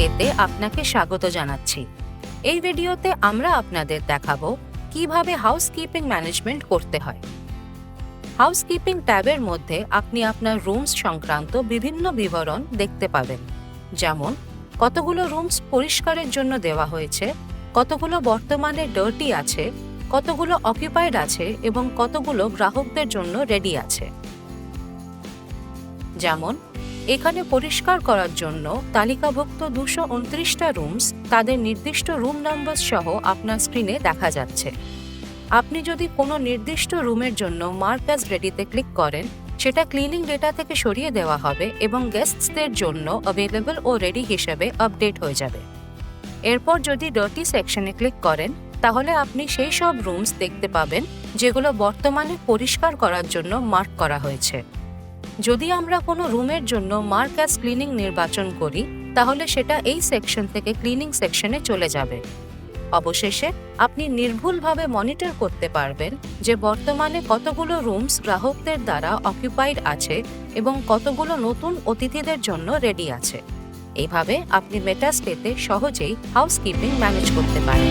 স্টেতে আপনাকে স্বাগত জানাচ্ছি। এই ভিডিওতে আমরা আপনাদের দেখাবো কিভাবে হাউসকিপিং ম্যানেজমেন্ট করতে হয়। হাউসকিপিং ট্যাবের মধ্যে আপনি আপনার রুমস সংক্রান্ত বিভিন্ন বিবরণ দেখতে পাবেন, যেমন কতগুলো রুমস পরিষ্কারের জন্য দেওয়া হয়েছে, কতগুলো বর্তমানে ডার্টি আছে, কতগুলো অকুপাইড আছে এবং কতগুলো গ্রাহকদের জন্য রেডি আছে। যেমন এখানে পরিষ্কার করার জন্য তালিকাভুক্ত 229টা রুমস তাদের নির্দিষ্ট রুম নম্বর সহ আপনার স্ক্রিনে দেখা যাচ্ছে। আপনি যদি কোনো নির্দিষ্ট রুমের জন্য মার্ক অ্যাজ রেডিতে ক্লিক করেন, সেটা ক্লিনিং ডেটা থেকে সরিয়ে দেওয়া হবে এবং গেস্টসদের জন্য অ্যাভেলেবল ও রেডি হিসেবে আপডেট হয়ে যাবে। এরপর যদি ডার্টি সেকশনে ক্লিক করেন, তাহলে আপনি সেই সব রুমস দেখতে পাবেন যেগুলো বর্তমানে পরিষ্কার করার জন্য মার্ক করা হয়েছে। যদি আমরা কোনো রুমের জন্য মার্ক অ্যাজ ক্লিনিং নির্বাচন করি, তাহলে সেটা এই সেকশন থেকে ক্লিনিং সেকশনে চলে যাবে। অবশেষে আপনি নির্ভুলভাবে মনিটর করতে পারবেন যে বর্তমানে কতগুলো রুমস গ্রাহকদের দ্বারা অকুপাইড আছে এবং কতগুলো নতুন অতিথিদের জন্য রেডি আছে। এইভাবে আপনি মেটাস্টেতে সহজেই হাউসকিপিং ম্যানেজ করতে পারেন।